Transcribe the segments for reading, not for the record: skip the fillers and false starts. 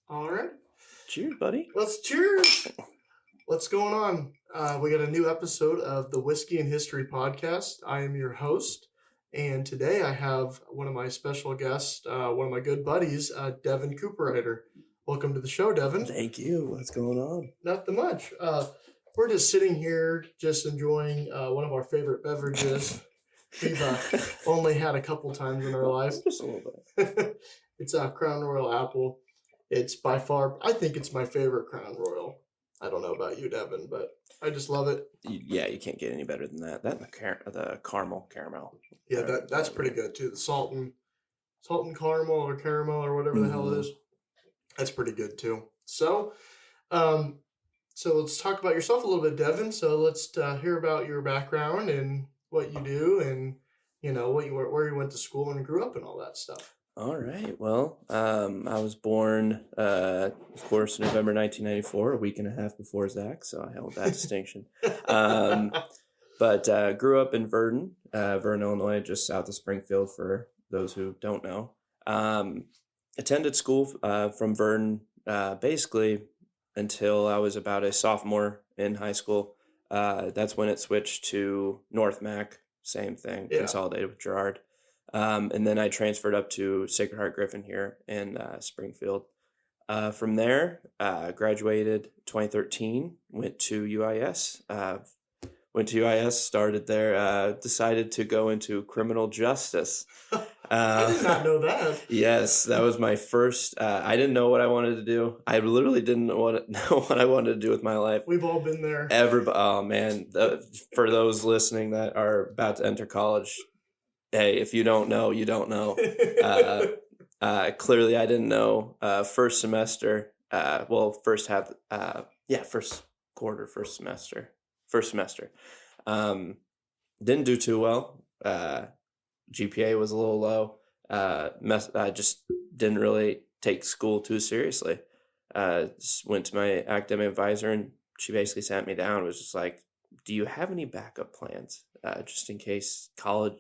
All right. Cheers, buddy. Let's cheers. What's going on? We got a new episode of the Whiskey and History podcast. I am your host, and today I have one of my special guests, one of my good buddies, Devon Cooperider. Welcome to the show, Devon. Thank you. What's going on? Nothing much. We're just sitting here, just enjoying one of our favorite beverages. We've only had a couple times in our life. Just a little bit. It's a Crown Royal Apple. It's by far, I think it's my favorite Crown Royal. I don't know about you, Devin, but I just love it. Yeah, you can't get any better than that. That and the caramel. Yeah, that's pretty good too. The salt and caramel or whatever the hell it is. That's pretty good too. So let's talk about yourself a little bit, Devin. So let's hear about your background and what you do, and where you went to school and grew up and all that stuff. All right. Well, I was born, of course, November 1994, a week and a half before Zach, so I held that distinction. But grew up in Vernon, Illinois, just south of Springfield, for those who don't know. Attended school from Vernon basically until I was about a sophomore in high school. That's when it switched to North Mac, same thing, consolidated with Girard. And then I transferred up to Sacred Heart Griffin here in Springfield. From there, graduated 2013, went to UIS. Started there, decided to go into criminal justice. I did not know that. Yes, that was my first. I didn't know what I wanted to do. I literally didn't know what I wanted to do with my life. We've all been there. Oh, man. For those listening that are about to enter college, hey, if you don't know, you don't know. Clearly, I didn't know. First semester, first semester. Didn't do too well. GPA was a little low. I just didn't really take school too seriously. Just went to my academic advisor, and she basically sat me down. It was just like, do you have any backup plans? Just in case college,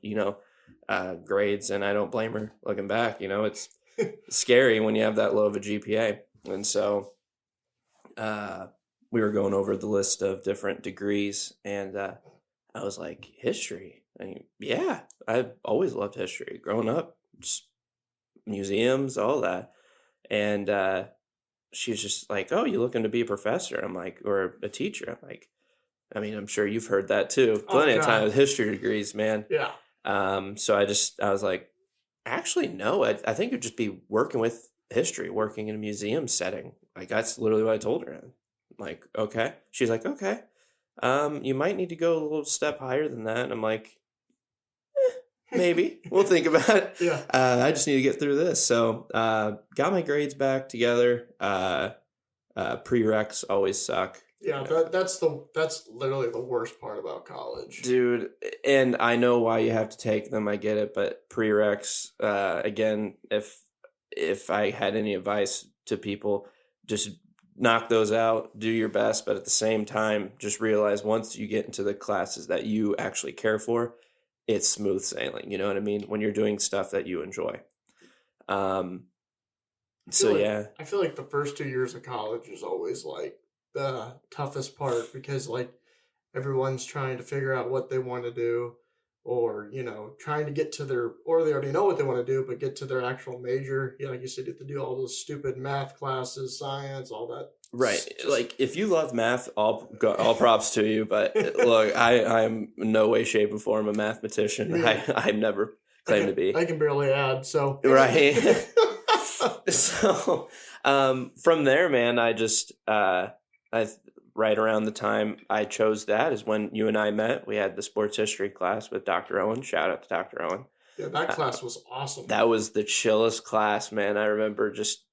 grades, and I don't blame her looking back. It's scary when you have that low of a GPA. And so we were going over the list of different degrees, and I was like, history. Yeah, I've always loved history growing up, just museums, all that. And she was just like, oh, you looking to be a professor? I'm like, or a teacher? I'm like, I'm sure you've heard that too. Plenty of time with history degrees, man. Yeah. So I was like, actually, no, I think it'd just be working with history, working in a museum setting. Like, that's literally what I told her. I'm like, okay. She's like, okay. You might need to go a little step higher than that. And I'm like, maybe. We'll think about it. Yeah. I just need to get through this. So, got my grades back together. Prereqs always suck. Yeah, that's literally the worst part about college. Dude, and I know why you have to take them, I get it, but prereqs, again, if I had any advice to people, just knock those out, do your best, but at the same time, just realize once you get into the classes that you actually care for, it's smooth sailing, you know what I mean? When you're doing stuff that you enjoy. I feel like the first 2 years of college is always like the toughest part, because like everyone's trying to figure out what they want to do, or trying to get to or they already know what they want to do, but get to their actual major. Like you said, you have to do all those stupid math classes, science, all that. Right. Like, if you love math, all props to you, but look, I'm in no way, shape, or form a mathematician. Yeah. I've never claimed to be. I can barely add, so. Right. So from there, man, right around the time I chose that is when you and I met. We had the sports history class with Dr. Owen. Shout out to Dr. Owen. Yeah, that class was awesome. That was the chillest class, man. I remember just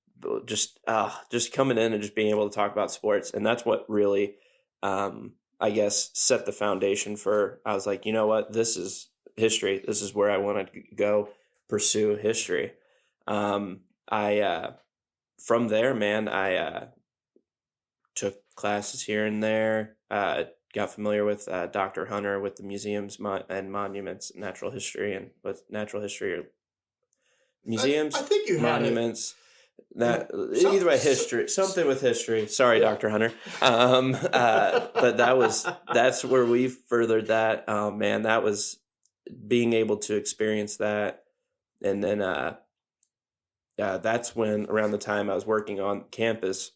coming in and just being able to talk about sports. And that's what really, I guess, set the foundation for, I was like, you know what? This is history. This is where I want to go pursue history. From there, man, I took classes here and there, got familiar with Dr. Hunter with the museums and monuments, natural history, and with natural history or museums, I think you monuments. that Some, either way, history, something with history. Sorry, yeah. Dr. Hunter. But that's where we furthered that. Oh man, that was being able to experience that. And then that's when, around the time I was working on campus,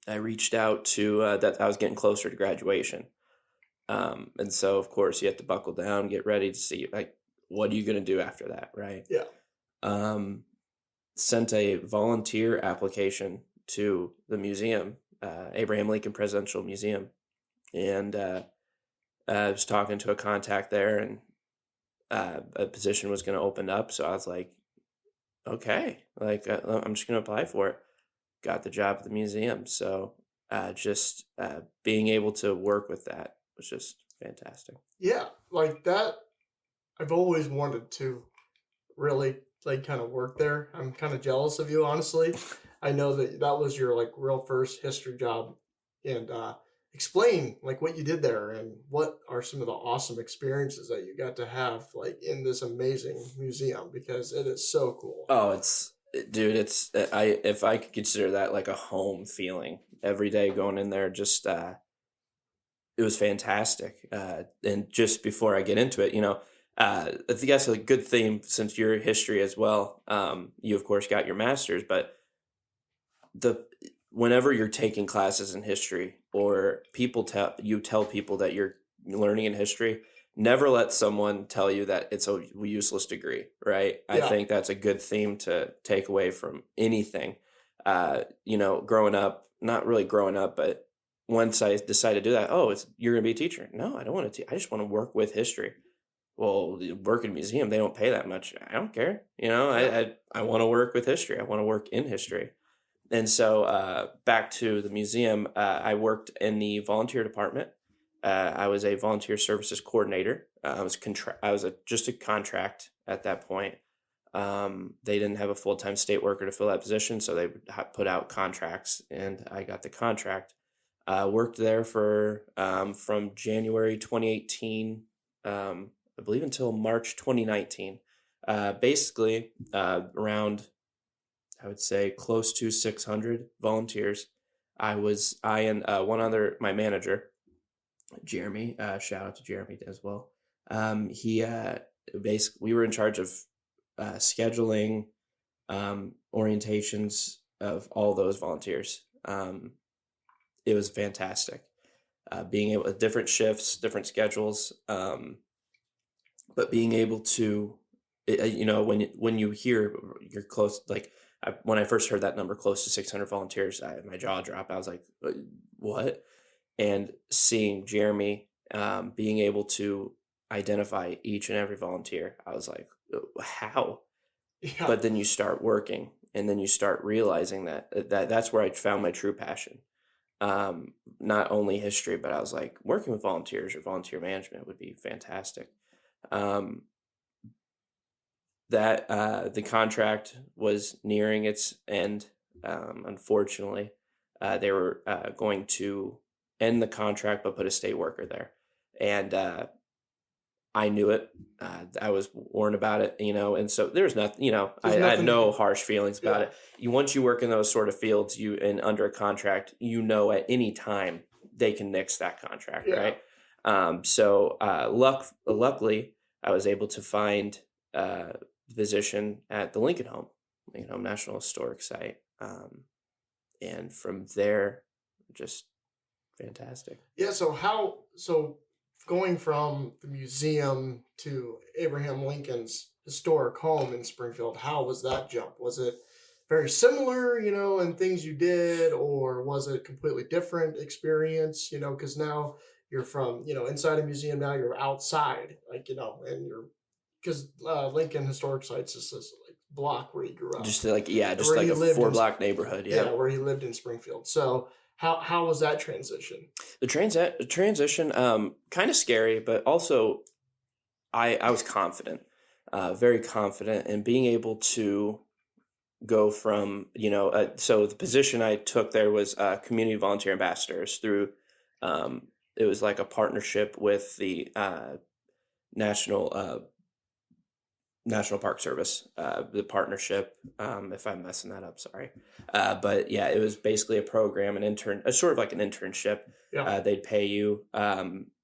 I reached out to that I was getting closer to graduation. And so of course you have to buckle down, get ready to see, like, what are you going to do after that, right? Yeah. Sent a volunteer application to the museum, Abraham Lincoln Presidential Museum, and I was talking to a contact there, and a position was going to open up. So I was like, okay, like I'm just going to apply for it. Got the job at the museum. So just being able to work with that was just fantastic. Yeah, like that. I've always wanted to really like kind of work there. I'm kind of jealous of you, honestly. I know that that was your like real first history job, and explain like what you did there and what are some of the awesome experiences that you got to have like in this amazing museum, because it is so cool. Oh, dude, I if I could consider that like a home feeling every day going in there, just it was fantastic. And just before I get into it, I think that's a good theme since your history as well. You of course got your master's, but the whenever you're taking classes in history, or tell people that you're learning in history, never let someone tell you that it's a useless degree, right? I Yeah. think that's a good theme to take away from anything. Growing up, not really growing up, but once I decided to do that, you're going to be a teacher. No, I don't want to. I just want to work with history. Well, work in a museum, they don't pay that much. I don't care. Yeah. I want to work with history. I want to work in history. And so back to the museum, I worked in the volunteer department. I was a volunteer services coordinator. I was just a contract at that point. They didn't have a full-time state worker to fill that position, so they put out contracts, and I got the contract. Worked there for from January 2018, I believe, until March 2019. Basically, around, I would say, close to 600 volunteers. I and my manager, Jeremy, shout out to Jeremy as well. He basically, we were in charge of scheduling, orientations of all those volunteers. It was fantastic. Being able, different shifts, different schedules, but being able to, when you hear you're close, like when I first heard that number, close to 600 volunteers, my jaw dropped. I was like, what? And seeing Jeremy being able to identify each and every volunteer, I was like, how? Yeah. But then you start working, and then you start realizing that's where I found my true passion. Not only history, but I was like, working with volunteers or volunteer management would be fantastic. The contract was nearing its end. Unfortunately, they were going to end the contract but put a state worker there, and I knew it. I was warned about it, and so there's nothing. I had no harsh feelings about it. Once you work in those sort of fields, and under a contract, at any time they can nix that contract, right? Luckily, I was able to find the position at the Lincoln Home National Historic Site, and from there, just fantastic. Yeah. So going from the museum to Abraham Lincoln's historic home in Springfield, how was that jump? Was it very similar, in things you did, or was it completely different experience? Because now you're from, inside a museum, now you're outside, like, and you're, because Lincoln Historic Sites is this like block where he grew up. Just like a 4-block neighborhood. Yeah, where he lived in Springfield. So how was that transition? The transition, kind of scary, but also I was confident, very confident in being able to go from, so the position I took there was community volunteer ambassadors through, it was like a partnership with the National National Park Service, the partnership. If I'm messing that up, sorry. But yeah, it was basically a program, sort of like an internship. Yeah. They'd pay you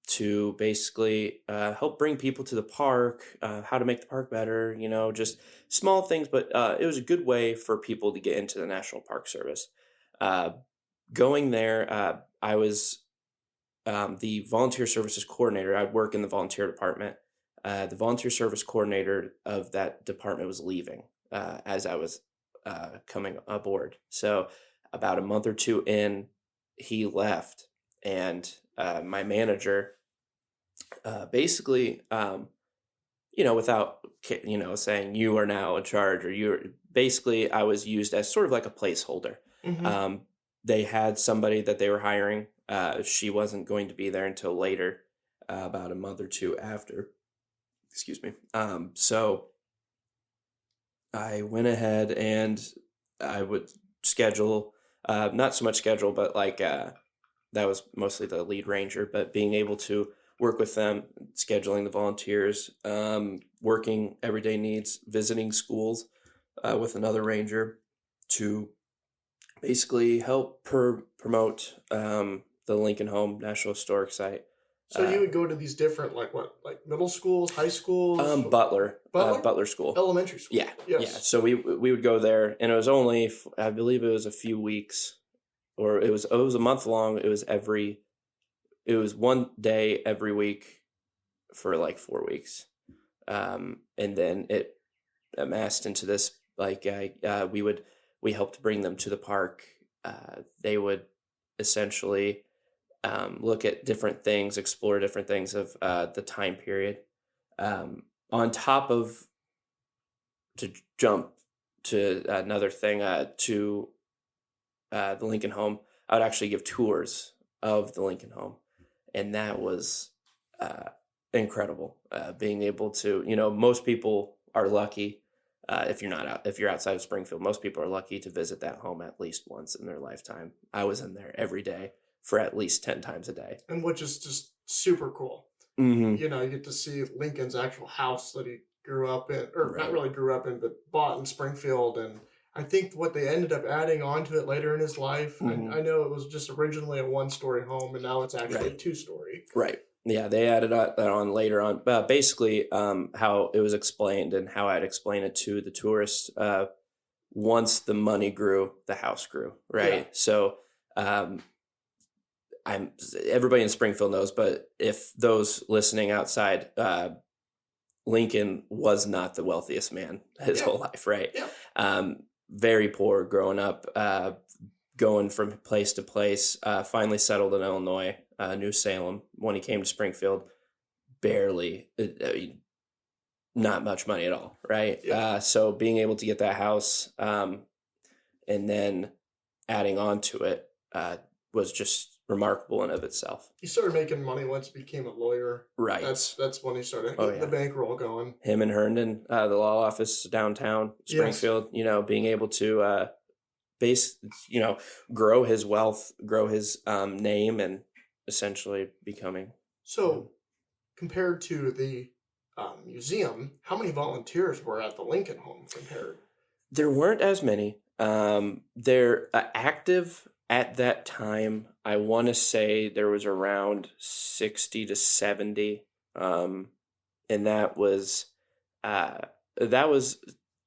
to basically help bring people to the park, how to make the park better, just small things. But it was a good way for people to get into the National Park Service. Uh, Going there, I was the volunteer services coordinator. I'd work in the volunteer department. The volunteer service coordinator of that department was leaving as I was coming aboard. So about a month or two in, he left, and my manager basically, without saying you are now in charge, or you're basically, I was used as sort of like a placeholder. Mm-hmm. Um, they had somebody that they were hiring. She wasn't going to be there until later, about a month or two after. Excuse me. So I went ahead and I would schedule, not so much schedule, but like that was mostly the lead ranger, but being able to work with them, scheduling the volunteers, working everyday needs, visiting schools with another ranger to basically help promote the Lincoln Home National Historic Site. So you would go to these different, like middle schools, high schools, Butler, Butler, Butler School, elementary school. yeah, Yes. yeah. So we would go there, and it was only, I believe it was a few weeks, or it was a month long. It was one day every week for like 4 weeks, and then it amassed into this, like we helped bring them to the park. They would essentially look at different things, explore different things of the time period. On top of, to jump to another thing, to the Lincoln Home, I would actually give tours of the Lincoln Home, and that was incredible. Being able to, most people are lucky. If you're outside of Springfield, most people are lucky to visit that home at least once in their lifetime. I was in there every day for at least 10 times a day. And which is just super cool. Mm-hmm. You get to see Lincoln's actual house that he grew up in, or Right. not really grew up in, but bought in Springfield. And I think what they ended up adding onto it later in his life, Mhm. I know it was just originally a 1-story home, and now it's actually a Right. 2-story. Right. Yeah, they added that on later on. Basically, how it was explained and how I'd explain it to the tourists. Once the money grew, the house grew. Right. Yeah. So, everybody in Springfield knows, but if those listening outside, Lincoln was not the wealthiest man his whole life. Right. Yeah. Very poor growing up, going from place to place. Finally settled in Illinois. New Salem. When he came to Springfield, barely, not much money at all, right? Yeah. So being able to get that house, and then adding on to it, was just remarkable in of itself. He started making money once he became a lawyer. Right. That's when he started getting the bankroll going. Him and Herndon, the law office downtown Springfield. Yes. Being able to grow his wealth, grow his name, and essentially becoming. So, compared to the museum, how many volunteers were at the Lincoln Home compared? There weren't as many. They're active at that time. I want to say there was around 60 to 70. And that was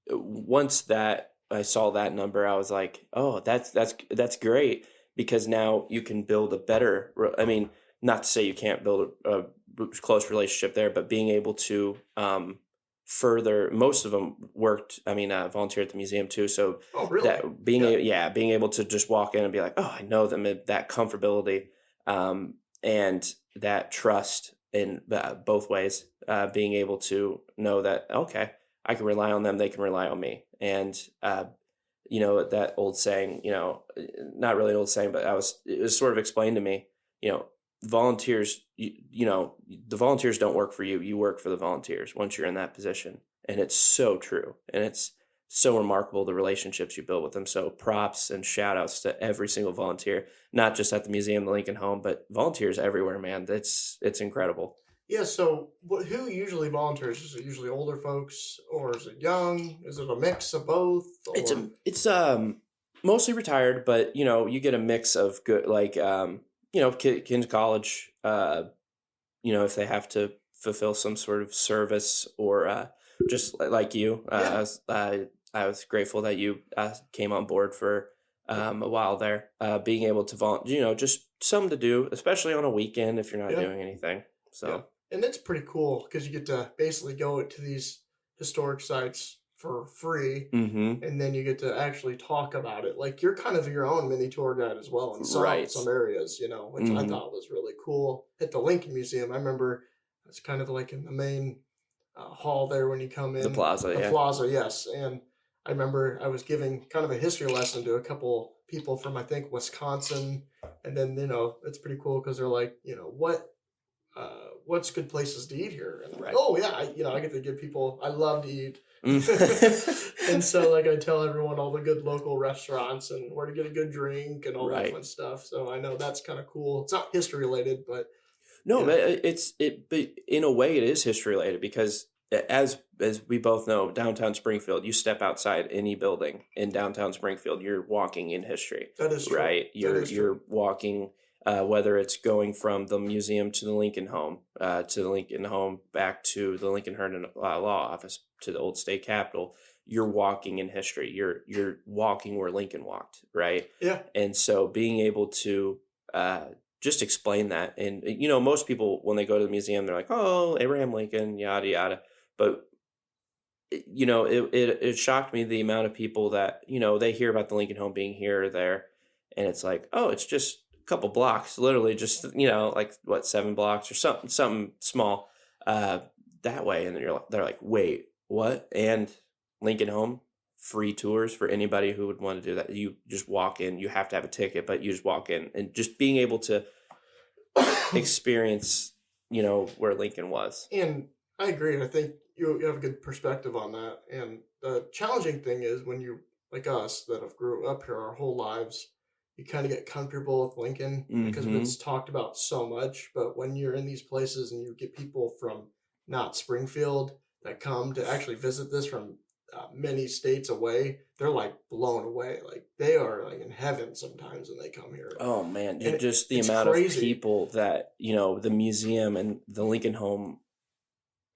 once that I saw that number, I was like, oh, that's great, because now you can build a better, I mean, not to say you can't build a close relationship there, but being able to further, most of them volunteered at the museum too. So oh, really? That being able to just walk in and be like, oh, I know them, that comfortability, and that trust in both ways, being able to know that, okay, I can rely on them, they can rely on me. And that old saying, not really an old saying, but it was sort of explained to me, volunteers, the volunteers don't work for you. You work for the volunteers once you're in that position. And it's so true. And it's so remarkable, the relationships you build with them. So props and shout outs to every single volunteer, not just at the museum, the Lincoln Home, but volunteers everywhere, man. It's incredible. Yeah, so who usually volunteers? Is it usually older folks, or is it young? Is it a mix of both? Or It's mostly retired, but you get a mix of good, like kids college, if they have to fulfill some sort of service, or just like you, yeah, I was grateful that you came on board for a while there, being able to just something to do, especially on a weekend if you're not yeah, doing anything. yeah, So. and it's pretty cool because you get to basically go to these historic sites for free, Mm-hmm. and then you get to actually talk about it. Like you're kind of your own mini tour guide as well in Right. some areas, which I Mm-hmm. thought was really cool. At the Lincoln Museum, I remember it's kind of like in the main hall there when you come The in plaza, the yeah. plaza. Yes, and I remember I was giving kind of a history lesson to a couple people from I think Wisconsin, and then it's pretty cool because they're like, what's good places to eat here? And I'm like, Right. oh yeah, I get to give people. I love to eat, and Mm. so like I tell everyone all the good local restaurants and where to get a good drink and all that Right. fun stuff. So I know that's kind of cool. It's not history related, but No, yeah, but but in a way it is history related, because as we both know, downtown Springfield, you step outside any building in downtown Springfield, you're walking in history, that is true. right? That You're is true. you're walking, whether it's going from the museum to the Lincoln Home, back to the Lincoln Herndon Law Office, to the old state capitol. You're walking in history. You're walking where Lincoln walked, right? Yeah, And so being able to uh, just explain that. And most people, when they go to the museum, they're like, oh, Abraham Lincoln, yada yada. But it shocked me the amount of people that they hear about the Lincoln Home being here or there, and it's like, oh, it's just a couple blocks, literally just like what, 7 blocks or something small, uh that way. And then they're like, wait, what? And Lincoln Home, free tours for anybody who would want to do that. You just walk in. You have to have a ticket, but you just walk in, and just being able to experience where Lincoln was. and I agree. I think you have a good perspective on that. And the challenging thing is when you like us that have grew up here our whole lives, you kind of get comfortable with Lincoln because Mm-hmm. it's talked about so much. But when you're in these places and you get people from not Springfield that come to actually visit this from many states away, they're like blown away. Like they are like in heaven sometimes when they come here, Oh man, and just the it's amount of crazy. people that the museum and the Lincoln Home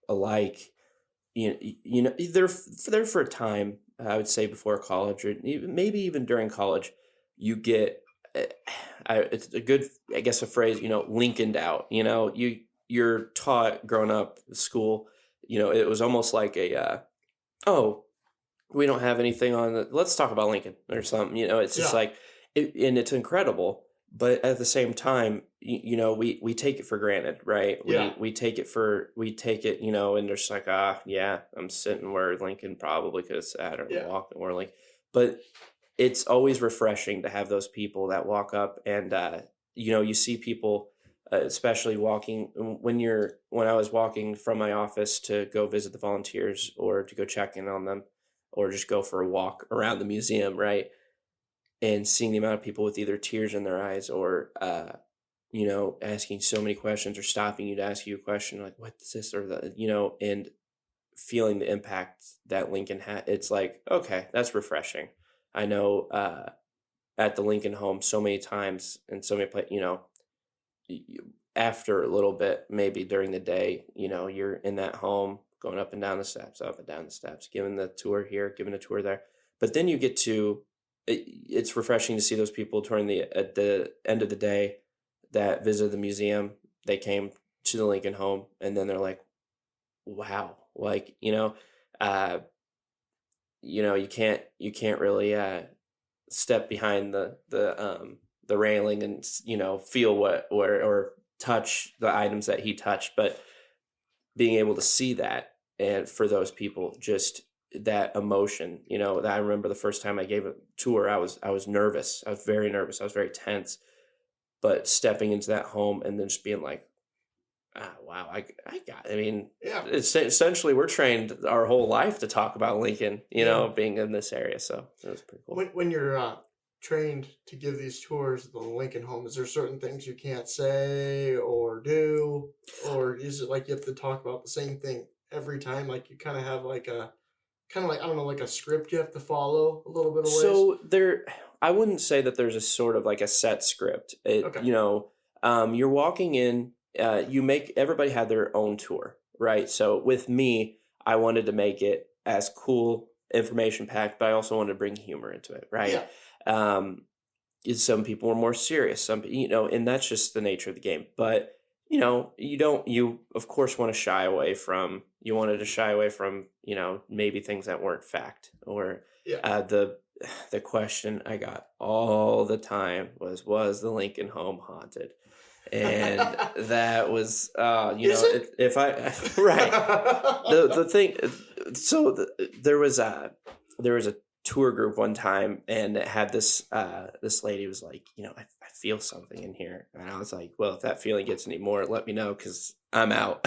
alike, they're for a time. I would say before college, or maybe even during college, you get, eh, it's a good, I guess, a phrase, Lincolned out. You're taught growing up at school. It was almost like a oh, we don't have anything on let's talk about Lincoln or something. It's just Yeah, like and it's incredible, but at the same time, we take it for granted, right? yeah, We take it, and there's like, yeah, I'm sitting where Lincoln probably could have sat, or yeah. walking where Lincoln. But it's always refreshing to have those people that walk up, and you see people, especially walking when I was walking from my office to go visit the volunteers, or to go check in on them, or just go for a walk around the museum, right? And seeing the amount of people with either tears in their eyes, or asking so many questions, or stopping you to ask you a question, like, what's this or that, and feeling the impact that Lincoln had. It's like, okay, that's refreshing. I know, at the Lincoln Home so many times, and so many after a little bit, maybe during the day, you're in that home, going up and down the steps, up and down the steps, giving the tour here, giving a tour there. But then you get to, it's refreshing to see those people during at the end of the day that visited the museum. They came to the Lincoln Home, and then they're like, wow, like, uh, you can't really step behind the railing, and feel what, or touch the items that he touched, but being able to see that, and for those people, just that emotion, that I remember the first time I gave a tour, I was nervous. I was very nervous. I was very tense. But stepping into that home, and then just being like, wow, I mean, Yeah, it's essentially, we're trained our whole life to talk about Lincoln, yeah. being in this area. So it was pretty cool. When you're trained to give these tours of the Lincoln home? Is there certain things you can't say or do, or is it like you have to talk about the same thing every time? Like you kind of have like a kind of like I don't know, like a script you have to follow a little bit of ways. So I wouldn't say that there's a sort of like a set script. Okay. You're walking in. Everybody had their own tour, right? So with me, I wanted to make it as cool, information packed, but I also wanted to bring humor into it, right? Yeah. Um, some people were more serious, and that's just the nature of the game. But you of course wanted to shy away from, maybe things that weren't fact, or Yeah. the question I got all the time was the Lincoln home haunted? And that was, Is it? if I, right. The thing, so there was a tour group one time, and it had this lady was like, I feel something in here. And I was like, well, if that feeling gets any more, let me know, because I'm out.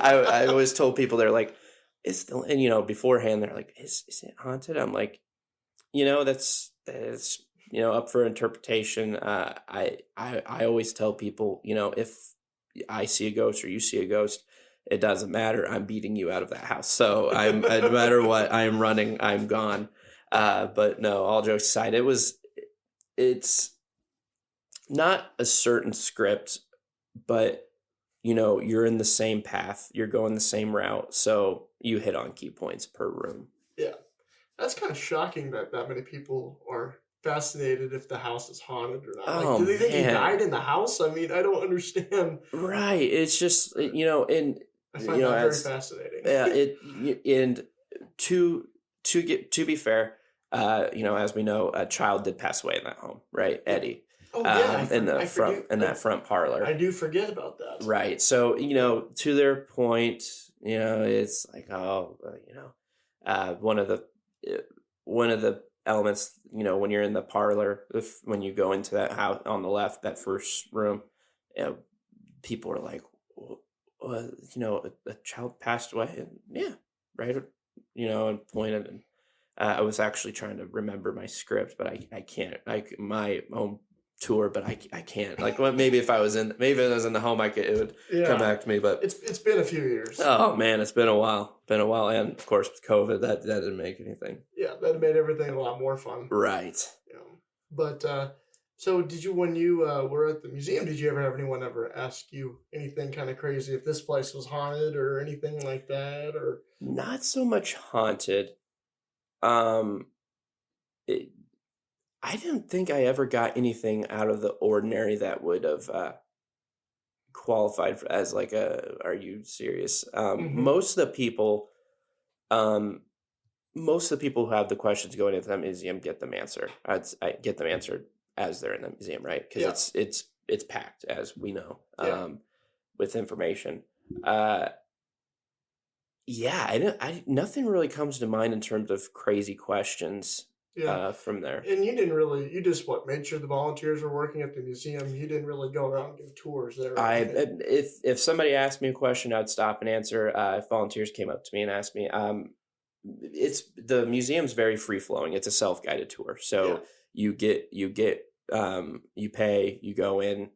I always told people, they're like, beforehand, they're like, is it haunted? I'm like, that's up for interpretation. I always tell people, if I see a ghost or you see a ghost, it doesn't matter. I'm beating you out of that house. So no matter what, I am running. I'm gone. But no, all jokes aside, it's not a certain script, but you're in the same path. You're going the same route. So you hit on key points per room. Yeah. That's kind of shocking that that many people are fascinated if the house is haunted or not. Like, Oh do they think he man. died in the house? I mean, I don't understand. Right. It's just, and I find that very fascinating. and to be fair, as we know, a child did pass away in that home, right? Eddie. Oh yeah, That front parlor. I do forget about that. Right. So, to their point, it's like, one of the elements, when you're in the parlor, when you go into that house on the left, that first room, people are like, a child passed away. And yeah, right. And pointed, and I was actually trying to remember my script, but I can't, like my own tour, but I can't, like, well, maybe if I was in the home, it would come back to me, but it's been a few years. Oh man, it's been a while, and of course with COVID, that didn't make anything. Yeah, that made everything a lot more fun. Right. Yeah. But so did you, when you were at the museum, did you ever have anyone ever ask you anything kind of crazy, if this place was haunted or anything like that? Or Not so much haunted. I didn't think I ever got anything out of the ordinary that would have qualified as like are you serious? Most of the people who have the questions going into the museum get them answered. I get them answered as they're in the museum, right? Because it's packed, as we know, with information. Nothing really comes to mind in terms of crazy questions. From there. And you just made sure the volunteers were working at the museum. You didn't really go around and give tours there. If somebody asked me a question, I'd stop and answer. If volunteers came up to me and asked me, the museum's very free flowing. It's a self-guided tour, so you pay, you go in,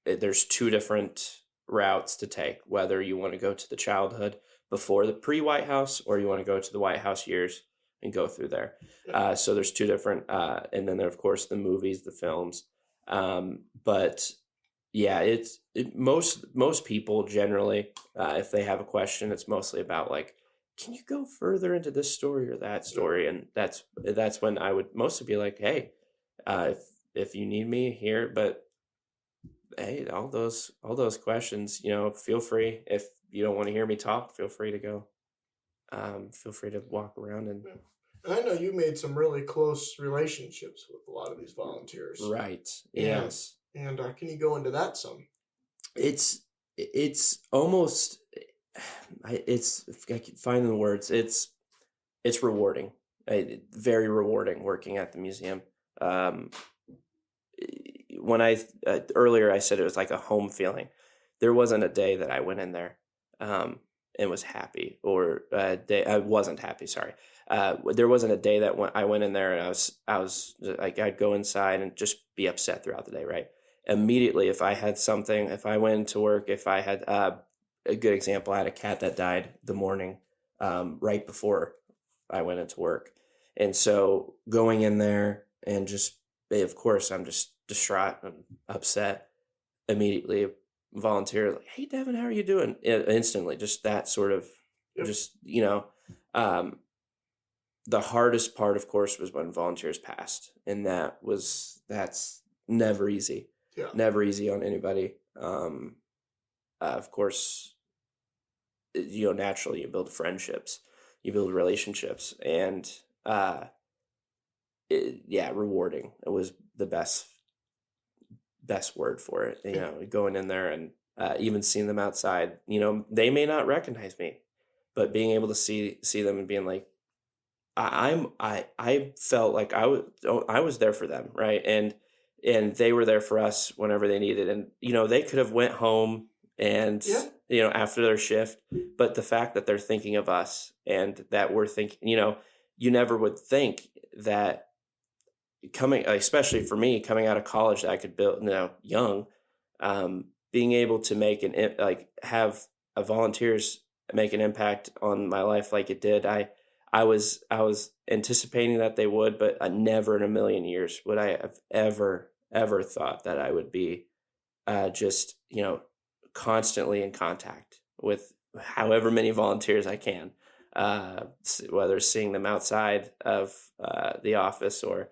there's two different routes to take, whether you want to go to the childhood before the pre-White House, or you want to go to the White House years and go through there. So there's two different, and then there, of course, the movies, the films. But yeah, most people generally, if they have a question, it's mostly about like, can you go further into this story or that story? And that's when I would mostly be like, hey, if you need me here, but hey, all those questions, feel free. If you don't want to hear me talk, feel free to go. Feel free to walk around and I know you made some really close relationships with a lot of these volunteers. Right. Yes. And can you go into that some? It's almost, if I can find the words, it's rewarding. Very rewarding working at the museum. When earlier I said it was like a home feeling, there wasn't a day that I went in there and was happy, or a day I wasn't happy. Sorry. There wasn't a day that I went in there and I was like, I'd go inside and just be upset throughout the day, right? Immediately, if I had something, if I went into work, if I had a good example, I had a cat that died the morning right before I went into work. And so going in there and just, of course, I'm just distraught and upset. Immediately, volunteer, like, hey, Devin, how are you doing? Instantly, just that sort of, Yep. just, um, the hardest part, of course, was when volunteers passed. And that's never easy, Yeah. never easy on anybody. Of course, naturally you build friendships, you build relationships, and yeah, rewarding. It was the best word for it. Going in there and even seeing them outside. They may not recognize me, but being able to see them and being like, I felt like I was there for them, right? And they were there for us whenever they needed. And they could have went home and Yeah. after their shift, but the fact that they're thinking of us and that we're thinking, you never would think that coming, especially for me, coming out of college, that I could build, young, being able to have a volunteers make an impact on my life like it did. I was anticipating that they would, but I never in a million years would I have ever thought that I would be just constantly in contact with however many volunteers I can, whether seeing them outside of the office or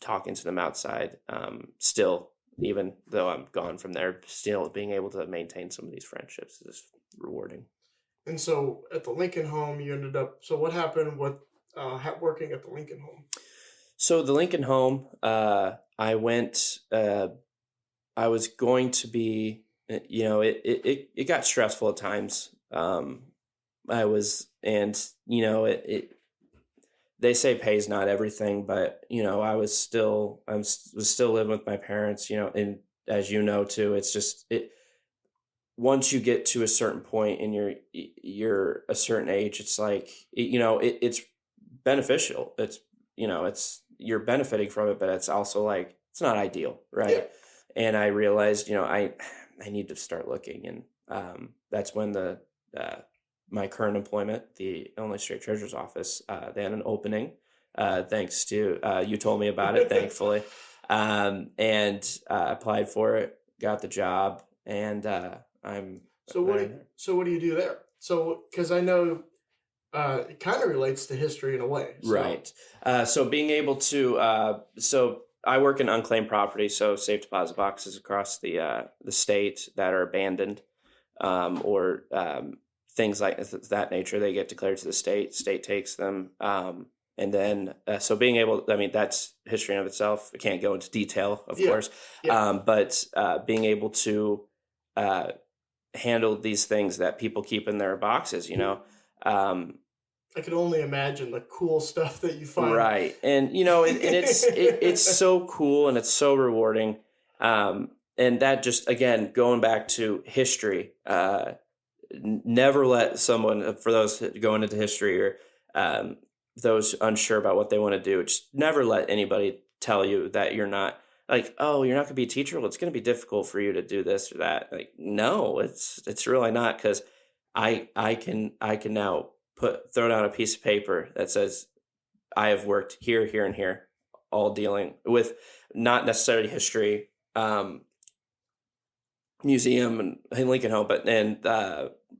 talking to them outside. Still, even though I'm gone from there, still being able to maintain some of these friendships is rewarding. And so at the Lincoln home, you ended up. So what happened with working at the Lincoln home? So the Lincoln home, I went. I was going to be. It got stressful at times. I was, and they say pay's not everything, but was still living with my parents. And as you know too, it's just it. Once you get to a certain point and you're a certain age, it's like it's beneficial. It's you're benefiting from it, but it's also like it's not ideal, right? Yeah. And I realized I need to start looking, and that's when my current employment, the Illinois State Treasurer's Office, they had an opening. Thanks to you told me about it, thankfully, and applied for it, got the job, and I'm So what do you do there? So because I know it kind of relates to history in a way. So. right. So being able to so I work in unclaimed property, so safe deposit boxes across the state that are abandoned, or things like that nature. They get declared to the state. State takes them. And then, so being able, I mean, that's history in of itself. I can't go into detail, of course. Yeah. But being able to handle these things that people keep in their boxes, I could only imagine the cool stuff that you find. right. And, it's so cool and it's so rewarding. And that just, again, going back to history, never let someone, for those going into history or those unsure about what they want to do, just never let anybody tell you that you're not like, oh, you're not going to be a teacher. Well, it's going to be difficult for you to do this or that. Like, no, it's really not, because I can now throw down a piece of paper that says I have worked here, here, and here, all dealing with not necessarily history, museum and Lincoln Home, but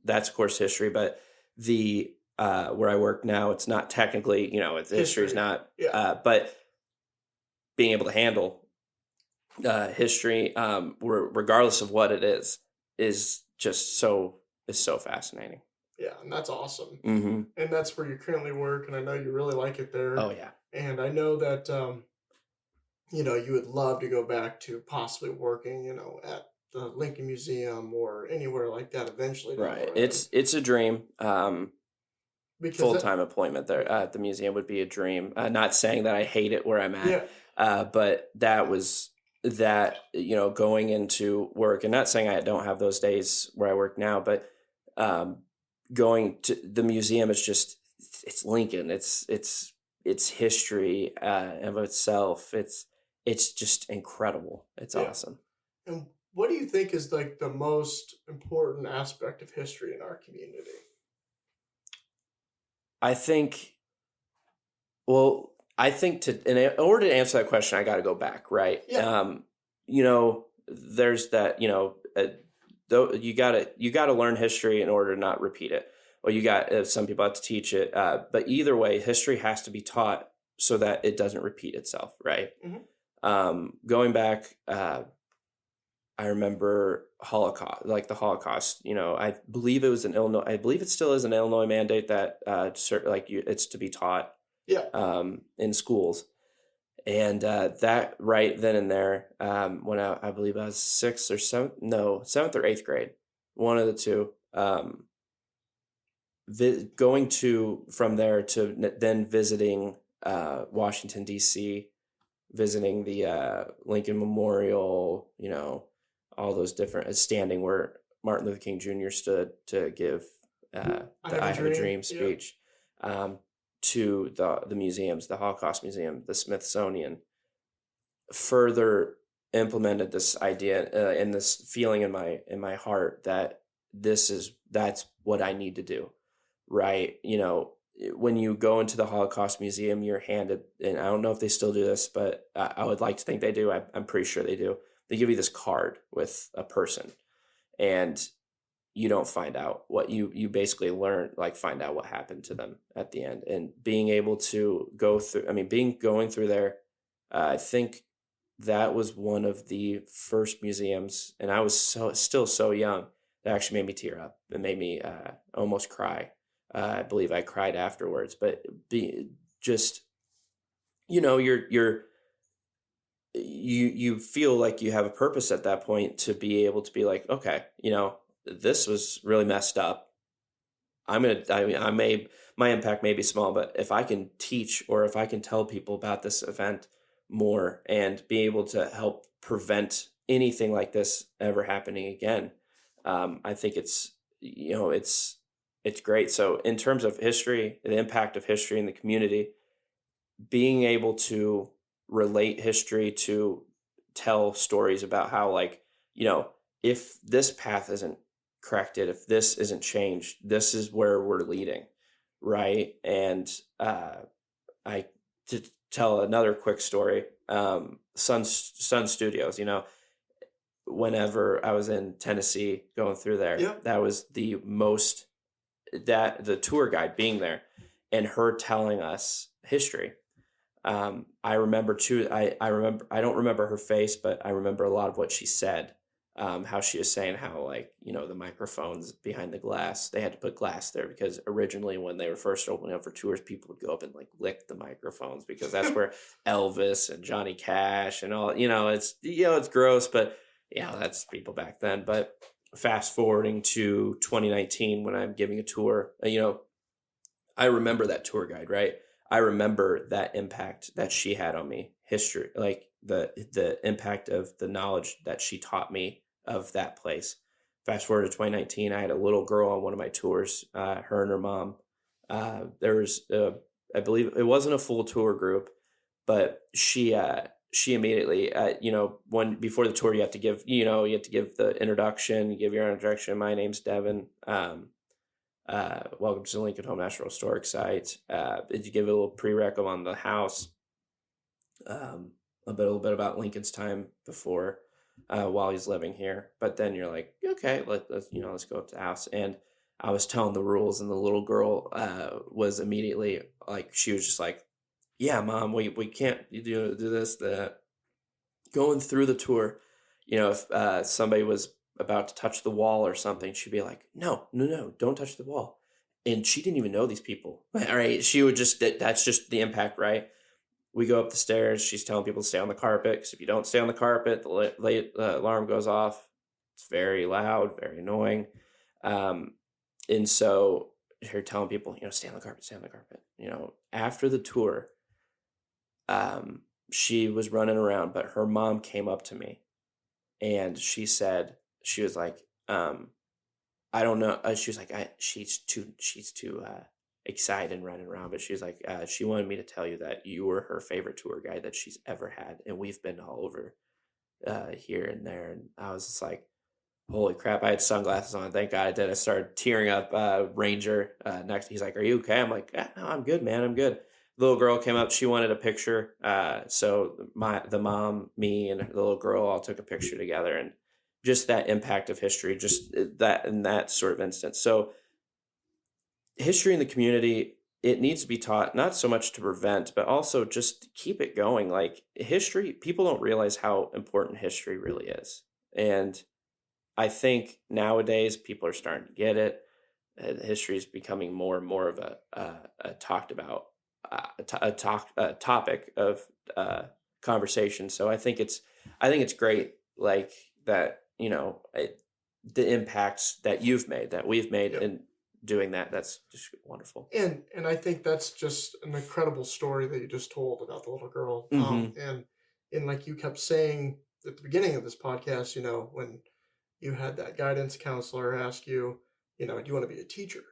that's of course history, but the where I work now, it's not technically, history is not, but being able to handle history, regardless of what it is just so fascinating. Yeah, and that's awesome. Mm-hmm. And that's where you currently work, and I know you really like it there. Oh yeah. And I know that you would love to go back to possibly working, at the Lincoln Museum or anywhere like that eventually. Right. It's a dream. Full-time employment there at the museum would be a dream. Not saying that I hate it where I'm at, but that was going into work, and not saying I don't have those days where I work now, but going to the museum is just it's Lincoln. It's history of itself. It's just incredible. It's Yeah. awesome. And what do you think is like the most important aspect of history in our community? I think. Well, I think in order to answer that question, I got to go back, right? Yeah. There's that. Though you gotta learn history in order to not repeat it. Well, you got some people have to teach it, but either way, history has to be taught so that it doesn't repeat itself, right? Hmm. Going back, I remember Holocaust, like the Holocaust. I believe it was an Illinois. I believe it still is an Illinois mandate that it's to be taught Yeah. in schools. And that right then and there, when I believe I was seventh or eighth grade, one of the two, going to from there to then visiting Washington D.C., visiting the Lincoln Memorial, all those different standing where Martin Luther King Jr. stood to give I the have "I a Have a dream. Dream" Yeah. speech. To the museums, the Holocaust Museum, the Smithsonian, further implemented this idea and this feeling in my heart that that's what I need to do, right? When you go into the Holocaust Museum, you're handed, and I don't know if they still do this, but I would like to think they do. I'm pretty sure they do. They give you this card with a person, and you don't find out what you basically learn, like find out what happened to them at the end. And being able to go through, going through there, I think that was one of the first museums, and I was still so young, that actually made me tear up. It made me almost cry. I believe I cried afterwards, but be just, you feel like you have a purpose at that point to be able to be like, okay, this was really messed up. My impact may be small, but if I can teach or if I can tell people about this event more and be able to help prevent anything like this ever happening again, I think it's great. So in terms of history, the impact of history in the community, being able to relate history to tell stories about how, like, if this path isn't corrected, if this isn't changed, this is where we're leading, right? And I to tell another quick story, Sun Studios, whenever I was in Tennessee going through there, Yeah. that was the tour guide being there and her telling us history. I remember too. I remember. I don't remember her face, but I remember a lot of what she said. How she was saying how, like, the microphones behind the glass, they had to put glass there because originally when they were first opening up for tours, people would go up and like lick the microphones because that's where Elvis and Johnny Cash and all. It's gross, but that's people back then. But fast forwarding to 2019 when I'm giving a tour, I remember that tour guide, right? I remember that impact that she had on me, history, like the impact of the knowledge that she taught me of that place. Fast forward to 2019, I had a little girl on one of my tours, her and her mom. There was, I believe it wasn't a full tour group, but she immediately, when before the tour, you have to give the introduction, you give your introduction. My name's Devon. Welcome to the Lincoln Home National Historic Site. Did you give a little prereq on the house? A little bit about Lincoln's time before, while he's living here. But then you're like, okay, let's go up to the house. And I was telling the rules, and the little girl was immediately like, she was just like, yeah, Mom, we can't do this, that. Going through the tour, if somebody was about to touch the wall or something, she'd be like, no, no, no, don't touch the wall. And she didn't even know these people. All right. She would that's just the impact, right? We go up the stairs. She's telling people to stay on the carpet, because if you don't stay on the carpet, the alarm goes off. It's very loud, very annoying. And so her telling people, stay on the carpet, stay on the carpet. After the tour, she was running around, but her mom came up to me and she was like, I don't know. She was like, she's too excited and running around, but she's like, she wanted me to tell you that you were her favorite tour guide that she's ever had, and we've been all over here and there. And I was just like, holy crap! I had sunglasses on. Thank God I did. I started tearing up. Ranger next, he's like, "Are you okay?" I'm like, "No, I'm good, man. I'm good." The little girl came up. She wanted a picture. So the mom, me, and the little girl all took a picture together, and just that impact of history, just that in that sort of instance. So history in the community, it needs to be taught, not so much to prevent, but also just keep it going. Like history, people don't realize how important history really is. And I think nowadays people are starting to get it. History is becoming more and more of a talked about a topic of conversation. So I think it's great, like that. The impacts that you've made, that we've made Yep. in doing that. That's just wonderful. And I think that's just an incredible story that you just told about the little girl. Mm-hmm. And like you kept saying at the beginning of this podcast, when you had that guidance counselor ask you, do you want to be a teacher?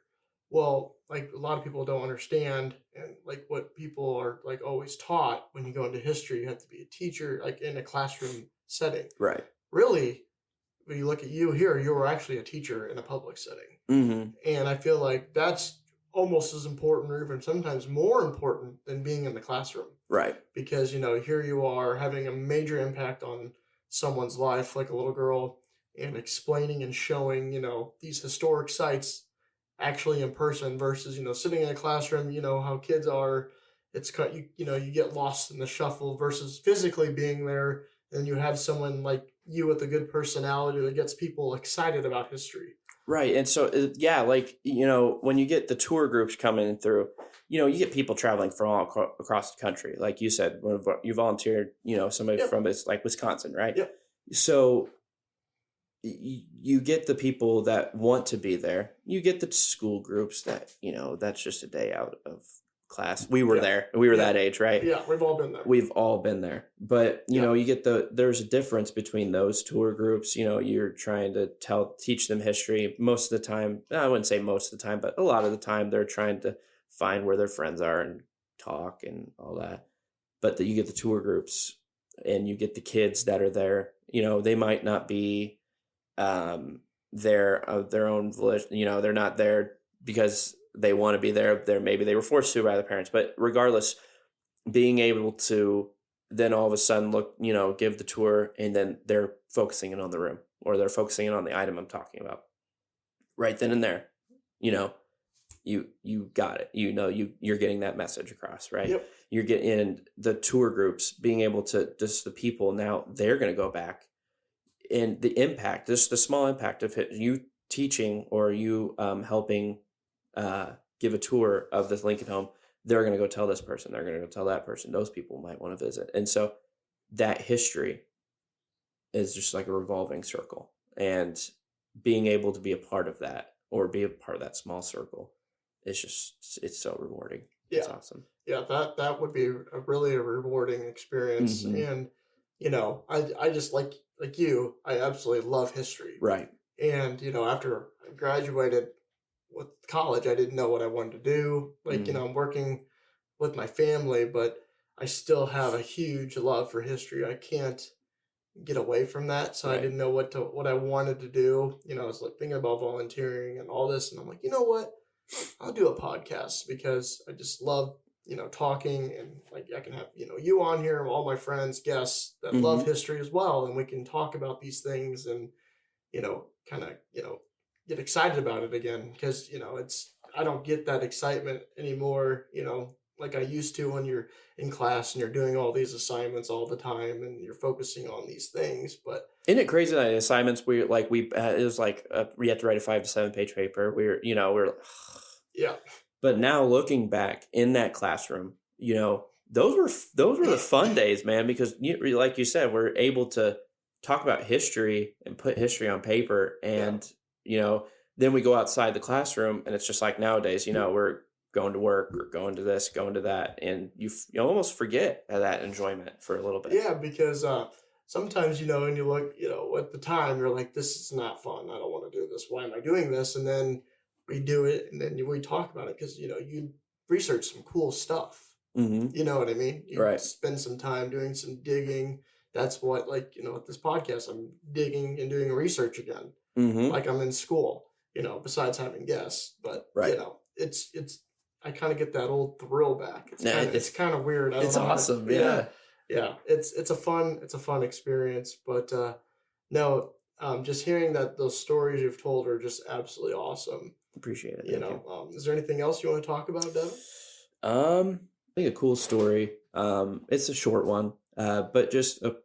Well, like a lot of people don't understand, and like what people are like always taught when you go into history, you have to be a teacher, like in a classroom setting. Right. Really, when you look at you here, you were actually a teacher in a public setting. Mm-hmm. And I feel like that's almost as important, or even sometimes more important than being in the classroom. Right. Because, here you are having a major impact on someone's life, like a little girl, and explaining and showing, these historic sites actually in person versus, sitting in a classroom, how kids are. It's cut, you get lost in the shuffle versus physically being there. And you have someone like you with a good personality that gets people excited about history. Right. And so, yeah, like, when you get the tour groups coming through, you get people traveling from all across the country. Like you said, when you volunteered, somebody Yep. from it's like Wisconsin, right? Yep. So you get the people that want to be there. You get the school groups that, that's just a day out of class. We were Yeah. there. We were Yeah. that age, right? Yeah, we've all been there. We've all been there. But, you get there's a difference between those tour groups. You're trying to teach them history. Most of the time, I wouldn't say most of the time, but a lot of the time they're trying to find where their friends are and talk and all that. But you get the tour groups and you get the kids that are there. They might not be there of their own volition. They're not there because they want to be there. Maybe they were forced to by the parents. But regardless, being able to then all of a sudden look, give the tour, and then they're focusing in on the room, or they're focusing in on the item I'm talking about right then and there. You got it. You're getting that message across, right? Yep. You're getting the tour groups, being able to just the people now they're going to go back, and the impact, just the small impact of you teaching or you helping give a tour of this Lincoln home. They're going to go tell this person. They're going to go tell that person. Those people might want to visit. And so that history is just like a revolving circle. And being able to be a part of that, or be a part of that small circle, it's so rewarding. Yeah. It's awesome. Yeah, that would be really a rewarding experience. Mm-hmm. And, I just like you, I absolutely love history. Right. And, after I graduated with college, I didn't know what I wanted to do. Like, I'm working with my family, but I still have a huge love for history. I can't get away from that. So I Right. didn't know what I wanted to do. I was like thinking about volunteering and all this, and I'm like, you know what? I'll do a podcast because I just love, talking, and like I can have, you on here, all my friends, guests that love history as well, and we can talk about these things and, kind of, get excited about it again, because, I don't get that excitement anymore, like I used to when you're in class and you're doing all these assignments all the time and you're focusing on these things. But isn't it crazy that assignments it was like we had to write a 5 to 7 page paper. We're yeah. But now looking back in that classroom, those were the fun days, man, because like you said, we're able to talk about history and put history on paper, and then we go outside the classroom and it's just like nowadays, we're going to work or going to this, going to that, and you almost forget that enjoyment for a little bit. Yeah, because sometimes, when you look, at the time, you're like, this is not fun. I don't want to do this. Why am I doing this? And then we do it and then we talk about it because you research some cool stuff. Mm-hmm. You know what I mean? You Right. spend some time doing some digging. That's what, like, with this podcast, I'm digging and doing research again. Mm-hmm. Like I'm in school, besides having guests. But, Right. it's I kind of get that old thrill back. It's kind of weird. I don't It's know how to, awesome. Yeah. yeah. It's a fun experience. But no, just hearing that those stories you've told are just absolutely awesome. Appreciate it. Thank you. Is there anything else you want to talk about, Devin? I think a cool story. It's a short one, but just a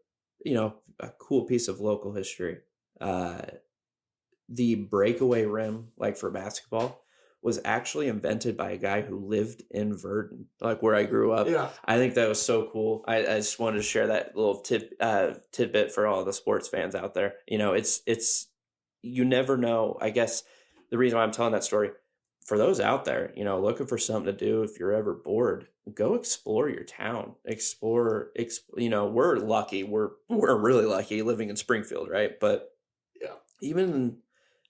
cool piece of local history. The breakaway rim, like for basketball, was actually invented by a guy who lived in Verdon, like where I grew up. Yeah. I think that was so cool. I just wanted to share that little tidbit for all the sports fans out there. It's you never know. I guess the reason why I'm telling that story, for those out there, looking for something to do, if you're ever bored, go explore your town. Explore. We're lucky. We're really lucky living in Springfield, right? But yeah, even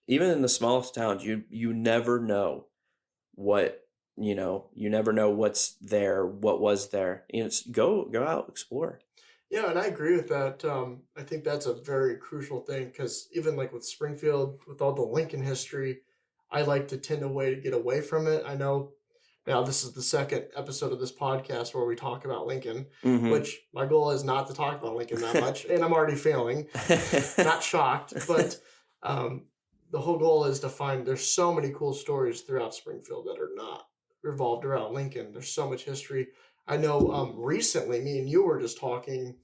in the smallest towns, you never know what you never know what's there, what was there. Go out, explore. Yeah, and I agree with that. I think that's a very crucial thing because even like with Springfield, with all the Lincoln history, I like to tend to get away from it. I know now this is the second episode of this podcast where we talk about Lincoln, Mm-hmm. which my goal is not to talk about Lincoln that much, and I'm already failing. Not shocked, but the whole goal is to find. There's so many cool stories throughout Springfield that are not revolved around Lincoln. There's so much history. I know recently, me and you were just talking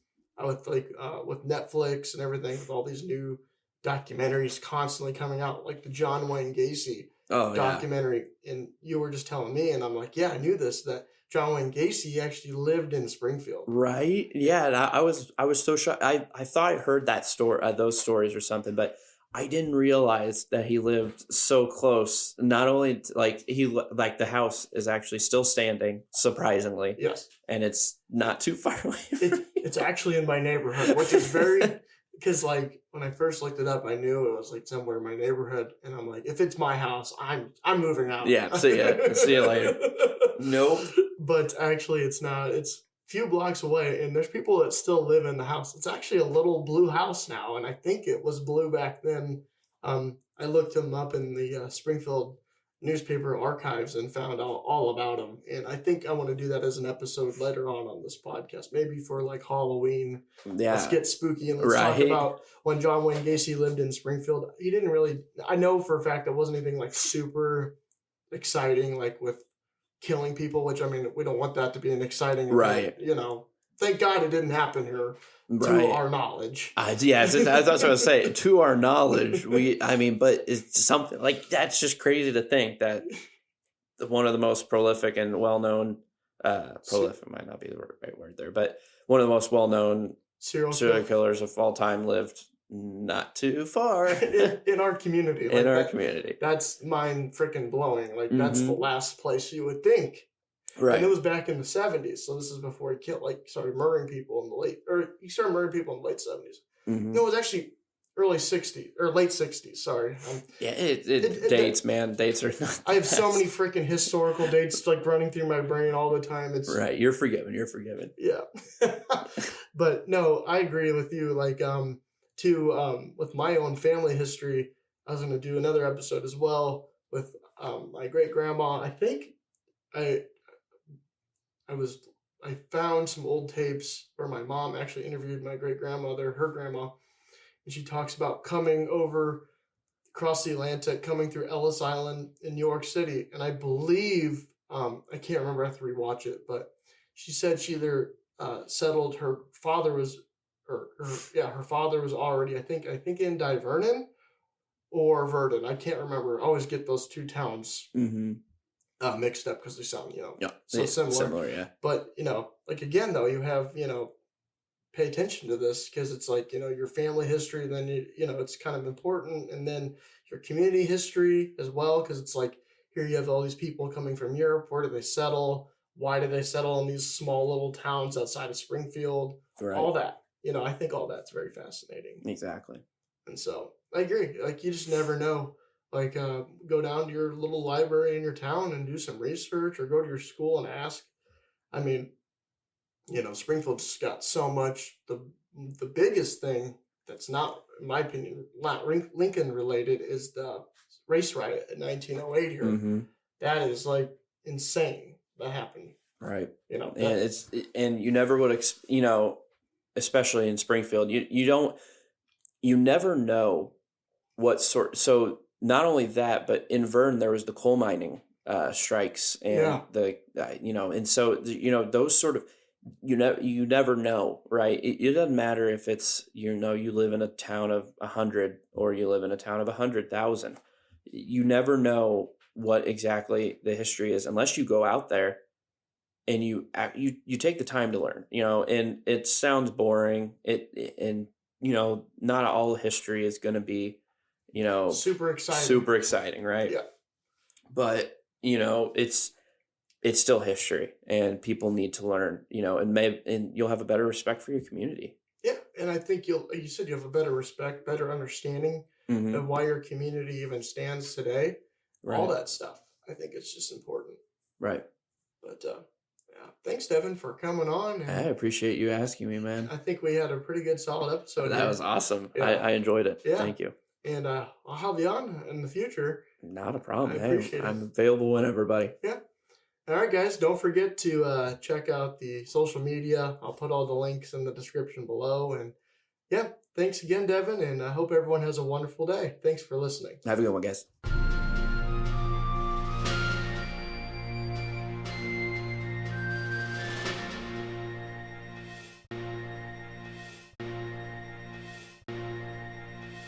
with with Netflix and everything, with all these new documentaries constantly coming out, like the John Wayne Gacy documentary. Yeah. And you were just telling me, and I'm like, yeah, I knew this, that John Wayne Gacy actually lived in Springfield. Right? Yeah, and I was so shocked. I thought I heard that story, those stories or something, but I didn't realize that he lived so close. Not only the house is actually still standing, surprisingly. Yes. And it's not too far away. It's actually in my neighborhood, which is very, because like when I first looked it up, I knew it was like somewhere in my neighborhood, and I'm like, if it's my house, I'm moving out. Yeah, see you later. Nope. But actually, it's not. It's few blocks away, and there's people that still live in the house. It's actually a little blue house now, and I think it was blue back then. I looked him up in the Springfield newspaper archives and found out all about him, and I think I want to do that as an episode later on this podcast, maybe for like Halloween. Yeah, let's get spooky and let's talk about when John Wayne Gacy lived in Springfield. He didn't really, I know for a fact it wasn't anything like super exciting, like with killing people, which I mean, we don't want that to be an exciting event, thank God it didn't happen here to our knowledge. Yeah, that's what I was saying. To our knowledge, but it's something like that's just crazy to think that one of the most prolific and well-known, prolific might not be the right word there, but one of the most well-known serial killers of all time lived not too far in our community. Like our community. That's mind freaking blowing. Like that's the last place you would think. Right. And it was back in the 70s. So this is before he started murdering people in the late 70s. Mm-hmm. No, it was actually early 60s or late 60s. Sorry. It dates, man. Dates are not. I have so many freaking historical dates like running through my brain all the time. It's right. You're forgiven. Yeah. But no, I agree with you. Like, with my own family history, I was going to do another episode as well with my great grandma. I think I found some old tapes where my mom actually interviewed my great grandmother, her grandma, and she talks about coming over across the Atlantic, coming through Ellis Island in New York City. And I believe, I can't remember, I have to rewatch it, but she said she either settled, her father was already, I think in Divernon or Verdon. I can't remember. I always get those two towns mixed up because they sound, so similar. Yeah. But, like again, though, you have, pay attention to this because it's like, your family history, then, it's kind of important. And then your community history as well, because it's like, here you have all these people coming from Europe. Where do they settle? Why do they settle in these small little towns outside of Springfield? Right. All that. I think all that's very fascinating. Exactly. And so I agree. Like, you just never know Like, go down to your little library in your town and do some research, or go to your school and ask. I mean, Springfield's got so much. The biggest thing that's not, in my opinion, not Lincoln related is the race riot in 1908 here. Mm-hmm. That is like insane. That happened. Right. And and you never would, especially in Springfield, you never know what sort. So not only that, but in Vern there was the coal mining strikes, and and so those sort of, you never know, right? It doesn't matter if it's, you live in a town of 100 or you live in a town of 100,000. You never know what exactly the history is unless you go out there and you take the time to learn, and it sounds boring. Not all history is going to be, super exciting, right? Yeah. But, it's still history, and people need to learn, and you'll have a better respect for your community. Yeah. And I think you said you have a better respect, better understanding Mm-hmm. of why your community even stands today. Right. All that stuff. I think it's just important. Right. But, thanks, Devon, for coming on. I appreciate you asking me, man. I think we had a pretty good, solid episode. That was awesome. Yeah. I enjoyed it. Yeah. Thank you. And I'll have you on in the future. Not a problem. I appreciate it. I'm available whenever, buddy. Yeah. All right, guys. Don't forget to check out the social media. I'll put all the links in the description below. And yeah, thanks again, Devon. And I hope everyone has a wonderful day. Thanks for listening. Have a good one, guys.